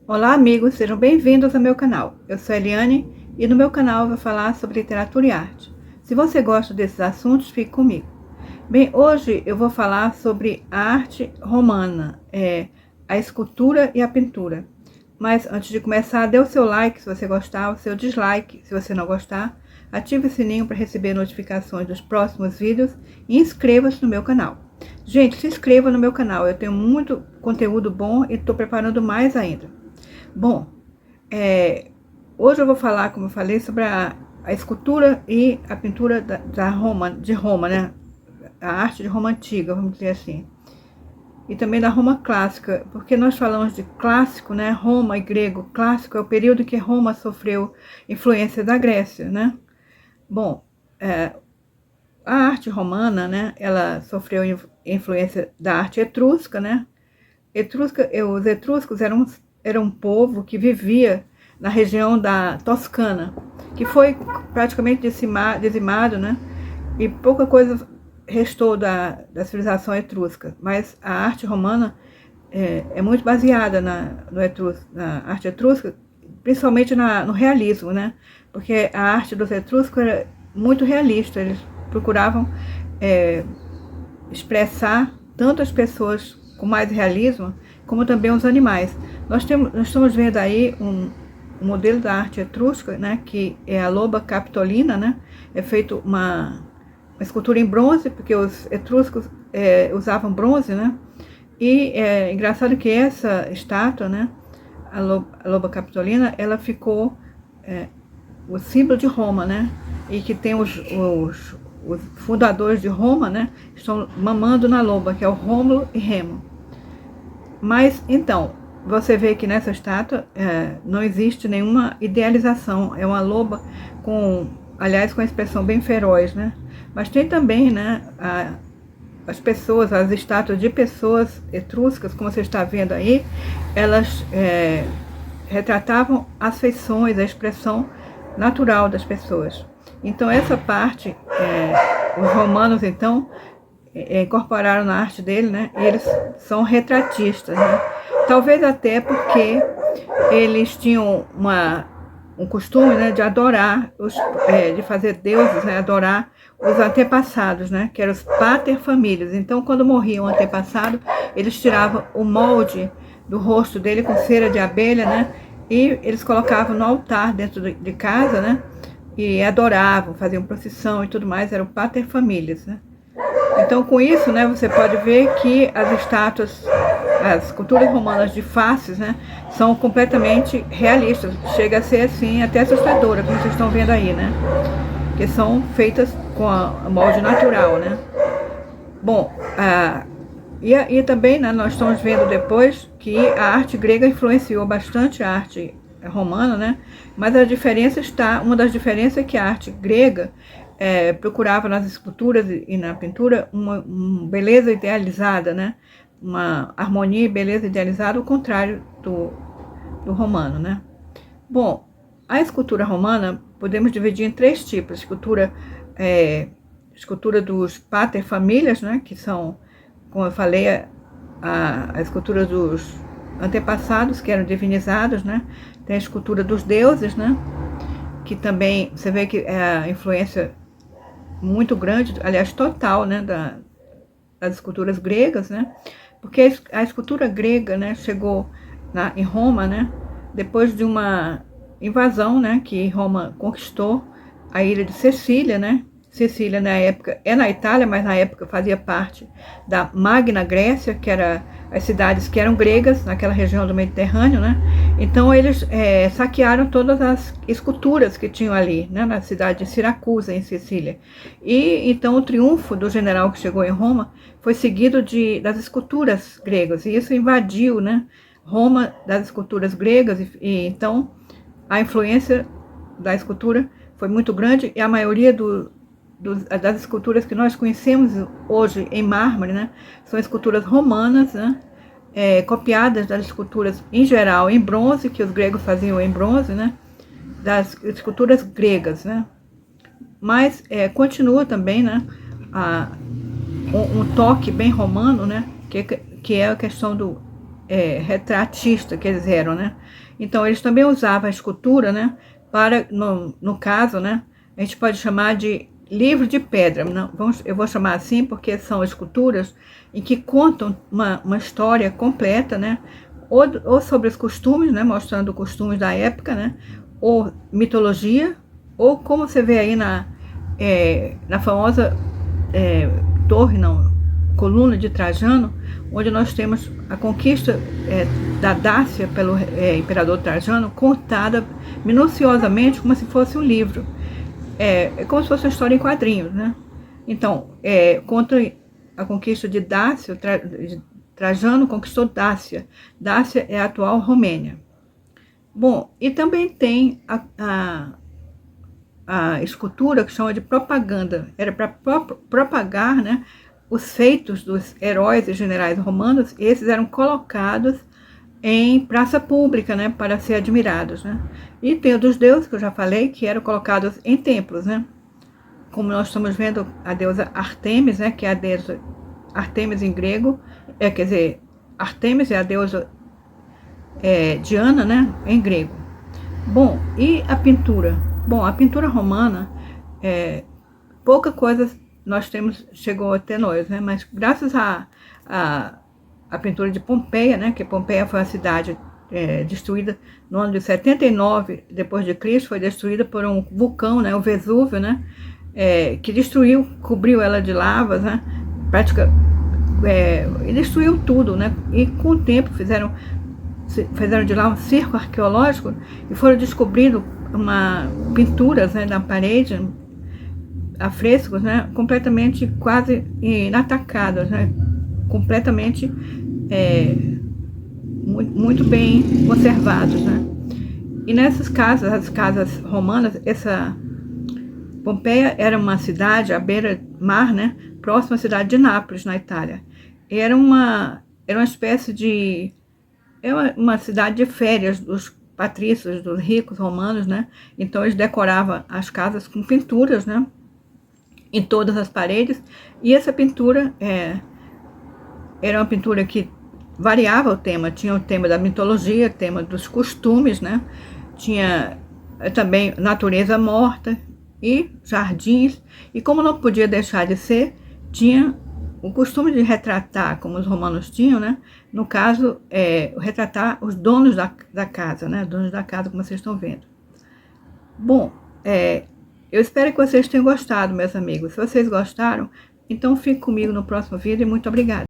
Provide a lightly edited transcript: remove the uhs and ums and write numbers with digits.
Olá, amigos, sejam bem-vindos ao meu canal. Eu sou a Eliane e no meu canal eu vou falar sobre literatura e arte. Se você gosta desses assuntos, fique comigo. Bem, hoje eu vou falar sobre a arte romana, a escultura e a pintura. Mas antes de começar, dê o seu like se você gostar, o seu dislike se você não gostar. Ative o sininho para receber notificações dos próximos vídeos e inscreva-se no meu canal. Gente, se inscreva no meu canal, eu tenho muito conteúdo bom e estou preparando mais ainda. Bom, hoje eu vou falar, como eu falei, sobre a escultura e a pintura de Roma, né? A arte de Roma antiga, vamos dizer assim. E também da Roma clássica, porque nós falamos de clássico, né? Roma e grego. Clássico é o período que Roma sofreu influência da Grécia, né? Bom, a arte romana, né? Ela sofreu influência da arte etrusca, né? Os etruscos eram um povo que vivia na região da Toscana, que foi praticamente dizimado, né? E pouca coisa restou da civilização etrusca. Mas a arte romana é muito baseada na arte etrusca, principalmente no realismo, né? Porque a arte dos etruscos era muito realista, eles procuravam expressar tanto as pessoas com mais realismo, como também os animais. Nós estamos vendo aí um modelo da arte etrusca, né, que é a loba capitolina, né, é feito uma escultura em bronze, porque os etruscos usavam bronze, né, e é engraçado que essa estátua, né, a loba capitolina, ela ficou o símbolo de Roma, né, e que tem os fundadores de Roma, né, estão mamando na loba, que é o Rômulo e Remo. Mas, então, você vê que nessa estátua não existe nenhuma idealização. É uma loba aliás, com a expressão bem feroz, né? Mas tem também, né, as estátuas de pessoas etruscas, como você está vendo aí, elas retratavam as feições, a expressão natural das pessoas. Então, essa parte, os romanos, então, incorporaram na arte dele, né? E eles são retratistas, né? Talvez até porque eles tinham um costume, né, de adorar, de fazer deuses, né, adorar os antepassados, né, que eram os paterfamílias. Então, quando morria um antepassado, eles tiravam o molde do rosto dele com cera de abelha, né, e eles colocavam no altar dentro de casa, né, e adoravam, faziam procissão e tudo mais, eram paterfamílias, né. Então, com isso, né, você pode ver que as esculturas romanas de faces, né, são completamente realistas. Chega a ser, assim, até assustadora, como vocês estão vendo aí, né? Que são feitas com a molde natural, né? Bom, e também, né, nós estamos vendo depois que a arte grega influenciou bastante a arte romana, né? Mas uma das diferenças é que a arte grega procurava nas esculturas e na pintura uma beleza idealizada, né? Uma harmonia e beleza idealizada, ao contrário do romano, né? Bom, a escultura romana podemos dividir em três tipos: escultura dos paterfamílias, né? Que são, como eu falei, a escultura dos antepassados que eram divinizados, né? Tem a escultura dos deuses, né? Que também você vê que é a influência muito grande, aliás, total, né, das esculturas gregas, né, porque a escultura grega, né, chegou em Roma, né, depois de uma invasão, né, que Roma conquistou a ilha de Sicília, né. Sicília, na época, é na Itália, mas na época fazia parte da Magna Grécia, que era as cidades que eram gregas, naquela região do Mediterrâneo, né? Então, eles saquearam todas as esculturas que tinham ali, né? Na cidade de Siracusa, em Sicília. E, então, o triunfo do general que chegou em Roma foi seguido das esculturas gregas. E isso invadiu, né, Roma das esculturas gregas. Então, a influência da escultura foi muito grande e a maioria das esculturas que nós conhecemos hoje em mármore, né, são esculturas romanas, né, copiadas das esculturas em geral em bronze, que os gregos faziam em bronze, né, das esculturas gregas, né. Mas continua também, né, um toque bem romano, né, que é a questão retratista que eles eram, né? Então, eles também usavam a escultura, né? Para, no caso, né? A gente pode chamar de livro de pedra. Não, eu vou chamar assim porque são esculturas em que contam uma história completa, né? Ou sobre os costumes, né? Mostrando costumes da época, né? Ou mitologia, ou como você vê aí na famosa torre, não, coluna de Trajano, onde nós temos a conquista da Dácia pelo imperador Trajano, contada minuciosamente como se fosse um livro. É como se fosse uma história em quadrinhos, né? Então, conta a conquista de Dácia, Trajano conquistou Dácia. Dácia é a atual Romênia. Bom, e também tem a escultura que chama de propaganda. Era para propagar, né, os feitos dos heróis e generais romanos, e esses eram colocados em praça pública, né, para ser admirados, né? E tem o dos deuses, que eu já falei, que eram colocados em templos, né? Como nós estamos vendo a deusa Artemis, né, que é a deusa Artemis em grego, quer dizer, Artemis é a deusa Diana, né, em grego. Bom, e a pintura? Bom, a pintura romana, pouca coisa chegou até nós, né? Mas graças a pintura de Pompeia, né? Que Pompeia foi uma cidade destruída no ano de 79 depois de Cristo, foi destruída por um vulcão, né? O Vesúvio, né? Que destruiu, cobriu ela de lavas, né? E destruiu tudo, né? E com o tempo fizeram de lá um circo arqueológico e foram descobrindo pinturas, né, na parede, afrescos, né, completamente quase inatacados, né, completamente muito bem conservados, né. E nessas casas, as casas romanas, essa Pompeia era uma cidade à beira-mar, né, próxima à cidade de Nápoles, na Itália. E era uma espécie de uma cidade de férias dos patrícios, dos ricos romanos, né? Então eles decoravam as casas com pinturas, né? Em todas as paredes. E essa pintura era uma pintura que variava o tema. Tinha o tema da mitologia, o tema dos costumes, né? Tinha também natureza morta e jardins. E como não podia deixar de ser, tinha o costume de retratar, como os romanos tinham, né? No caso, retratar os donos da casa, né? Donos da casa, como vocês estão vendo. Bom, eu espero que vocês tenham gostado, meus amigos. Se vocês gostaram, então fique comigo no próximo vídeo e muito obrigada.